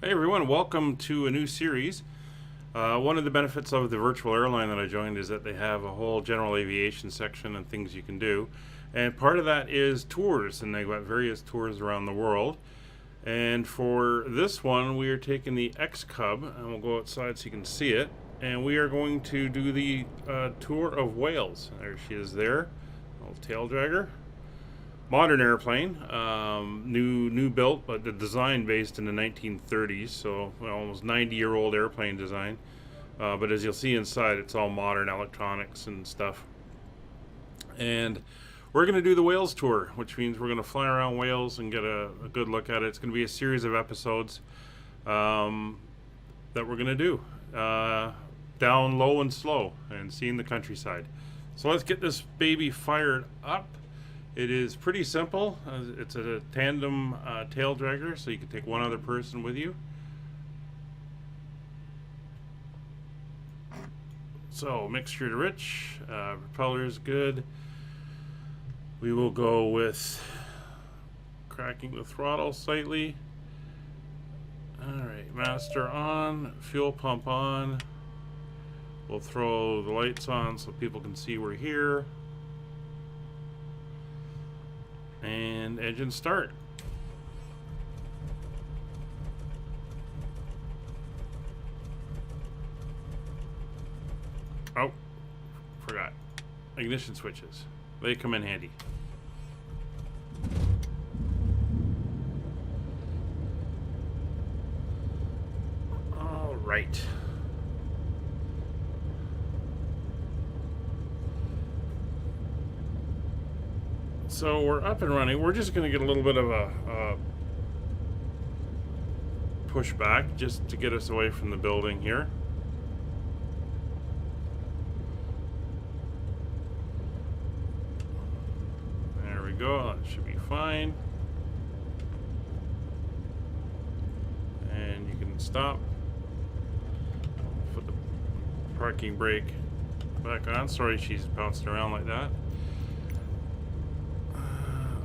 Hey everyone, welcome to a new series. One of the benefits of the virtual airline that I joined is that they have a whole general aviation section and things you can do. And part of that is tours, and they've got various tours around the world. And for this one, we are taking the XCub, and we'll go outside so you can see it. And we are going to do the tour of Wales. There she is there, little tail dragger. Modern airplane, new built, but the design based in the 1930s, so almost 90-year-old airplane design. But as you'll see inside, it's all modern electronics and stuff. And we're going to do the Wales tour, which means we're going to fly around Wales and get a good look at it. It's going to be a series of episodes that we're going to do down low and slow and seeing the countryside. So let's get this baby fired up. It is pretty simple. It's a tandem tail dragger, so you can take one other person with you. So mixture to rich, propeller is good. We will go with cracking the throttle slightly. Alright, master on, fuel pump on. We'll throw the lights on so people can see we're here. And engine start. Oh, forgot. Ignition switches. They come in handy. All right. So we're up and running. We're just going to get a little bit of a push back just to get us away from the building here. There we go. That should be fine. And you can stop. Put the parking brake back on. Sorry she's bouncing around like that.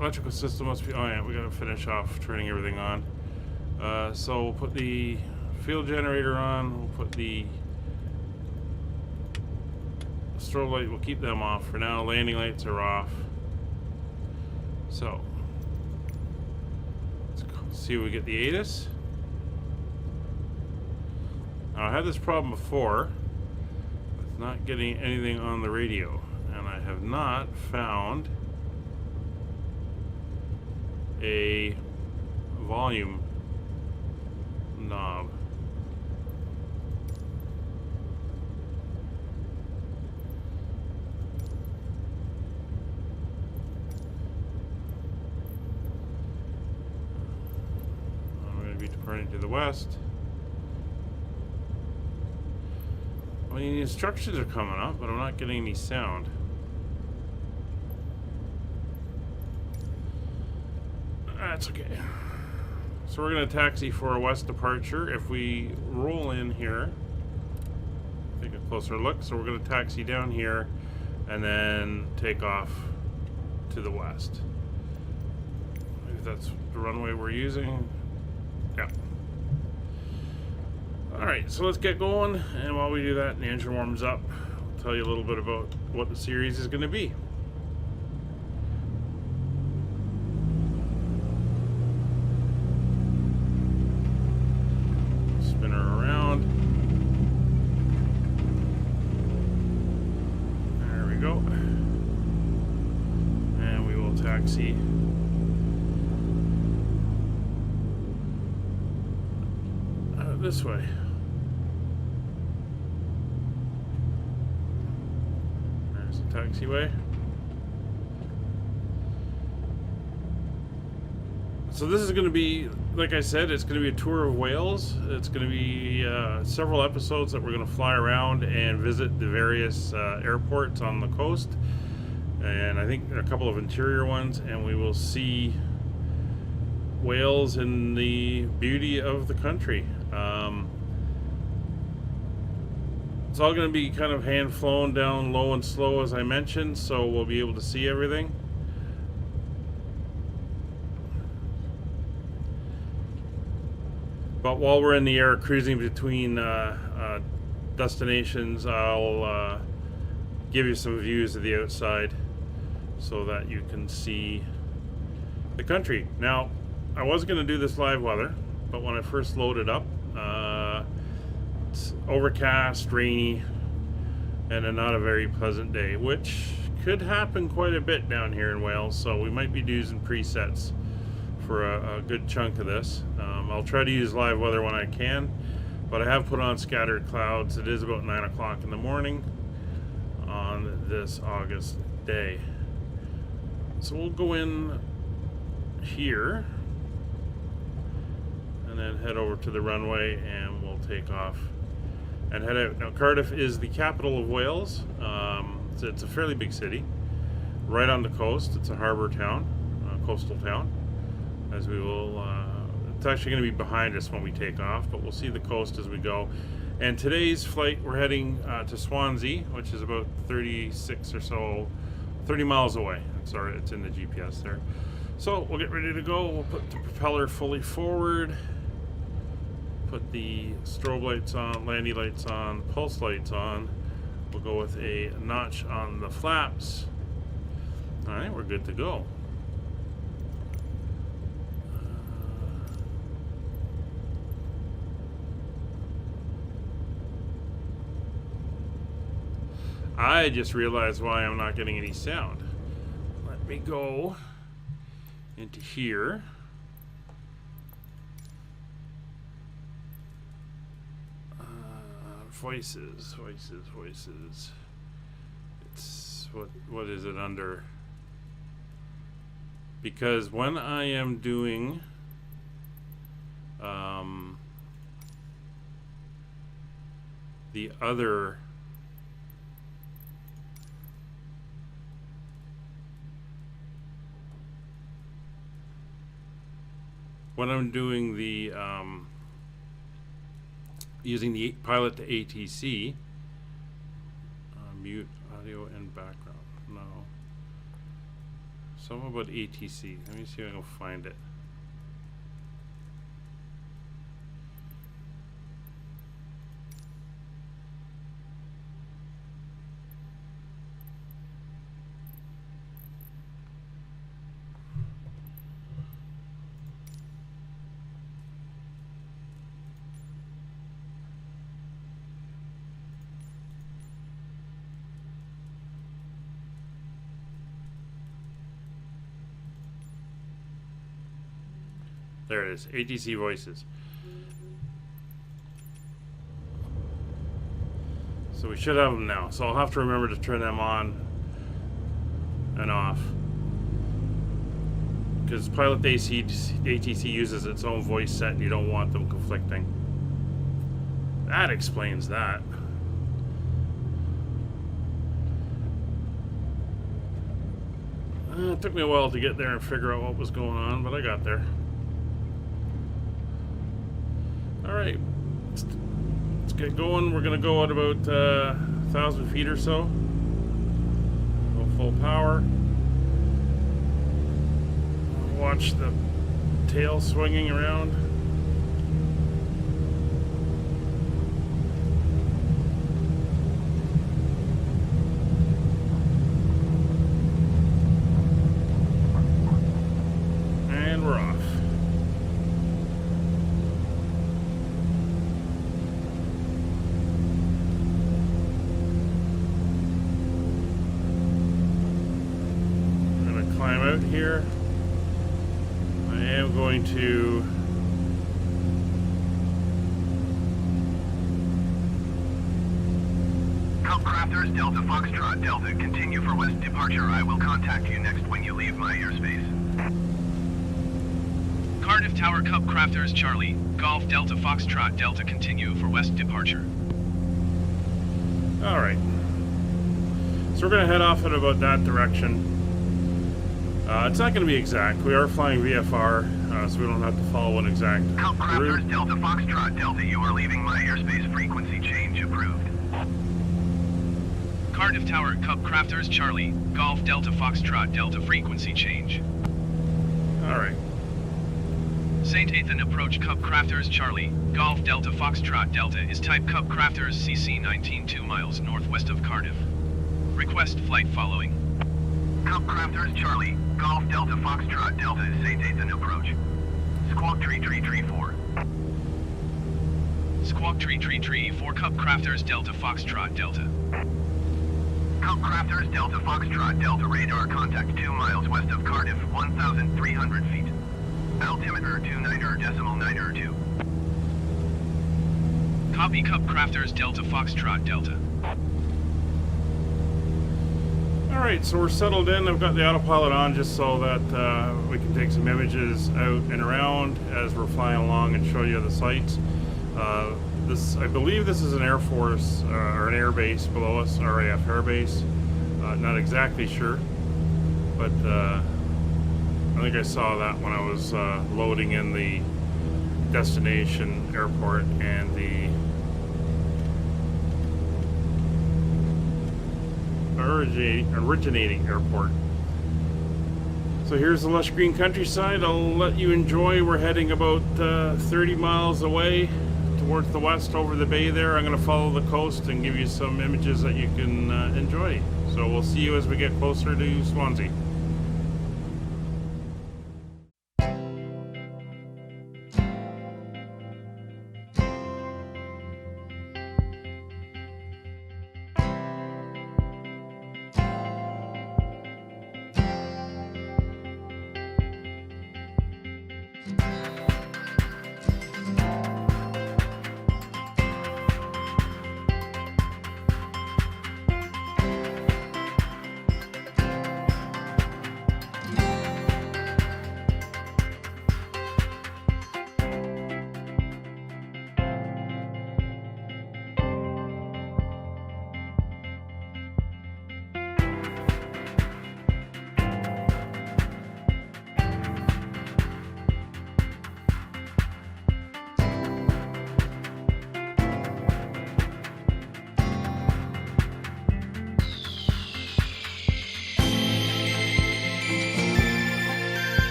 Electrical system must be, oh yeah, we gotta finish off turning everything on. So we'll put the fuel generator on, we'll put the strobe light, we'll keep them off for now. Landing lights are off. So, let's see if we get the ATIS. Now I had this problem before with not getting anything on the radio, and I have not found a volume knob. I'm going to be departing to the west. I mean, the instructions are coming up, but I'm not getting any sound. That's okay. So we're going to taxi for a west departure. If we roll in here, take a closer look. So we're going to taxi down here and then take off to the west. Maybe that's the runway we're using. Yeah. Alright, so let's get going. And while we do that and the engine warms up, I'll tell you a little bit about what the series is going to be. Taxi. This way. There's the taxiway. So this is going to be, like I said, it's going to be a tour of Wales. It's going to be several episodes that we're going to fly around and visit the various airports on the coast. And I think a couple of interior ones, and we will see Wales and the beauty of the country. It's all going to be kind of hand flown down low and slow, as I mentioned, so we'll be able to see everything. But while we're in the air cruising between destinations, I'll give you some views of the outside so that you can see the country. Now, I was going to do this live weather, but when I first loaded up, it's overcast, rainy, and not a very pleasant day, which could happen quite a bit down here in Wales, so we might be using presets for a good chunk of this. I'll try to use live weather when I can, but I have put on scattered clouds. It is about 9 o'clock in the morning on this August day. So we'll go in here and then head over to the runway and we'll take off and head out. Now, Cardiff is the capital of Wales. It's a fairly big city, right on the coast. It's a harbour town, coastal town, as we will, it's actually going to be behind us when we take off, but we'll see the coast as we go. And today's flight, we're heading to Swansea, which is about 36 or so, 30 miles away. Sorry, it's in the GPS there. So we'll get ready to go. We'll put the propeller fully forward, put the strobe lights on, landy lights on, pulse lights on. We'll go with a notch on the flaps. All right, we're good to go. I just realized why I'm not getting any sound. Let me go into here. Voices. It's what is it under? Because when I am doing the other using the pilot to ATC, mute audio and background. No. Something about ATC. Let me see if I can find it. There it is, ATC voices. So we should have them now. So I'll have to remember to turn them on and off, because Pilot ATC uses its own voice set and you don't want them conflicting. That explains that. It took me a while to get there and figure out what was going on, but I got there. Alright, let's get going. We're going to go at about 1,000 feet or so. Go full power. Watch the tail swinging around. And we're off. Climb out here. I am going to CubCrafters Delta Foxtrot Delta, continue for west departure. I will contact you next when you leave my airspace. Cardiff Tower CubCrafters Charlie, Golf Delta Foxtrot Delta, continue for west departure. Alright. So we're going to head off in about that direction. It's not going to be exact. We are flying VFR, so we don't have to follow an exact route. CubCrafters Delta Foxtrot Delta, you are leaving my airspace. Frequency change approved. Cardiff Tower CubCrafters Charlie, Golf Delta Foxtrot Delta, frequency change. Alright. St. Ethan approach CubCrafters Charlie, Golf Delta Foxtrot Delta is type CubCrafters CC 19 2 miles northwest of Cardiff. Request flight following. CubCrafters Charlie, Golf Delta Foxtrot Delta is St. Ethan approach. Squawk tree 4. Squawk tree 4 CubCrafters Delta Foxtrot Delta. CubCrafters Delta Foxtrot Delta radar contact 2 miles west of Cardiff, 1,300 feet. Altimeter 29.92. Copy CubCrafters Delta Foxtrot Delta. Alright, so we're settled in. I've got the autopilot on just so that we can take some images out and around as we're flying along and show you the sights. I believe this is an Air Force or an air base below us, RAF air base. Not exactly sure, but I think I saw that when I was loading in the destination airport and the originating airport. So here's the lush green countryside. I'll let you enjoy. We're heading about 30 miles away towards the west over the bay there. I'm going to follow the coast and give you some images that you can enjoy. So we'll see you as we get closer to Swansea.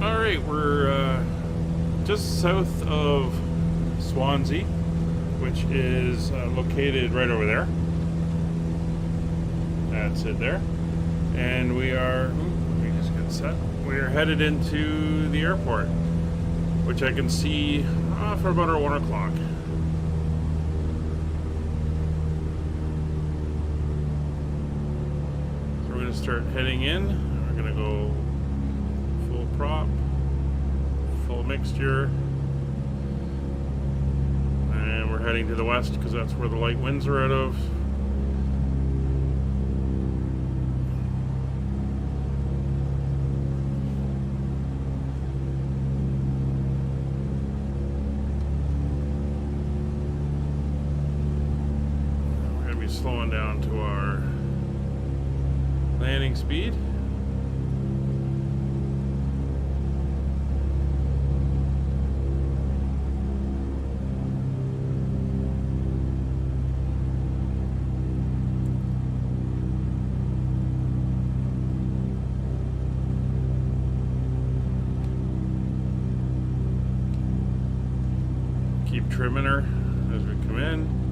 Alright, we're just south of Swansea, which is located right over there. That's it there. And we are, let me just get set. We are headed into the airport, which I can see for about 1 o'clock. So we're going to start heading in. We're going to go full prop, full mixture, and we're heading to the west because that's where the light winds are out of. We're going to be slowing down to our landing speed. trimmer as we come in.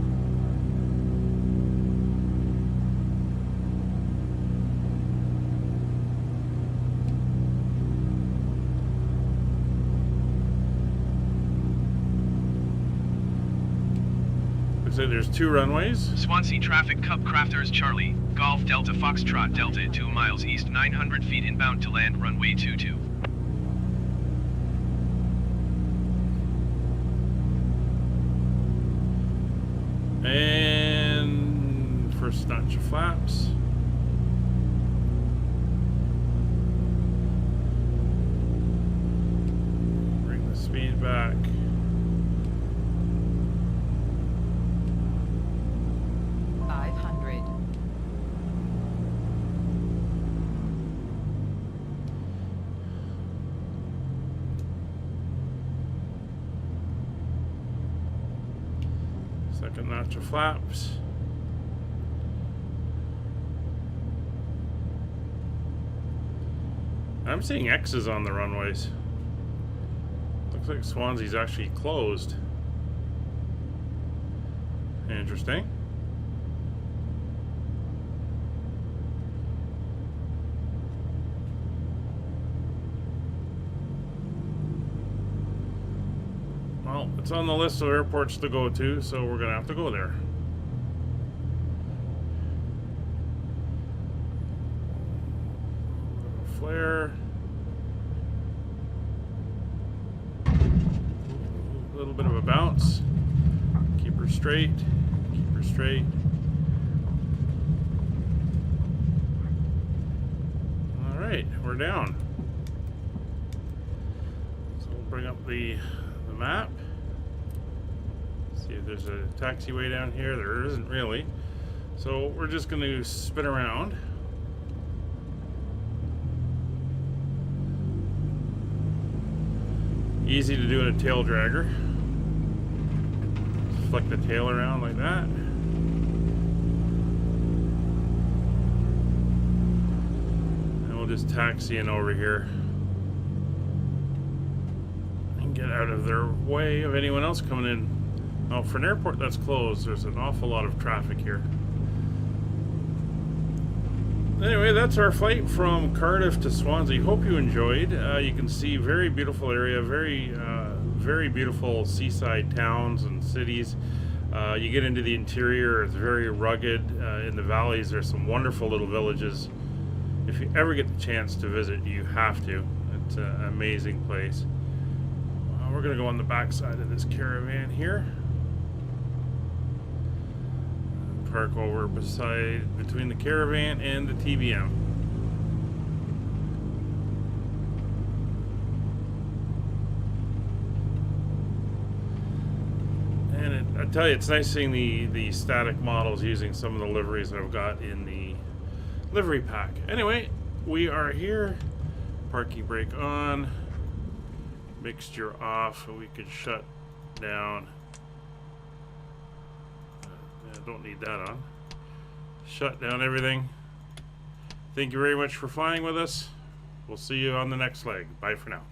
Looks like there's 2 runways. Swansea traffic, CubCrafters Charlie, Golf Delta Foxtrot Delta 2 miles east, 900 feet inbound to land runway 22. And first notch of flaps. Bring the speed back. Second notch of flaps. I'm seeing X's on the runways. Looks like Swansea's actually closed. Interesting. Well, it's on the list of airports to go to, so we're gonna have to go there. Flare. A little bit of a bounce. Keep her straight. Keep her straight. All right, we're down. So we'll bring up the map. See if there's a taxiway down here. There isn't really. So we're just going to spin around. Easy to do in a tail dragger. Just flick the tail around like that. And we'll just taxi in over here. Get out of their way of anyone else coming in. Now, for an airport that's closed, there's an awful lot of traffic here. Anyway, that's our flight from Cardiff to Swansea. Hope you enjoyed. You can see very beautiful area, very beautiful seaside towns and cities. You get into the interior, it's very rugged. In the valleys, there's some wonderful little villages. If you ever get the chance to visit, you have to. It's an amazing place. We're going to go on the back side of this caravan here. Park over between the caravan and the TBM. And I tell you, it's nice seeing the static models using some of the liveries that I've got in the livery pack. Anyway, we are here. Parking brake on. Mixture off, so we could shut down. Don't need that on. Shut down everything. Thank you very much for flying with us. We'll see you on the next leg. Bye for now.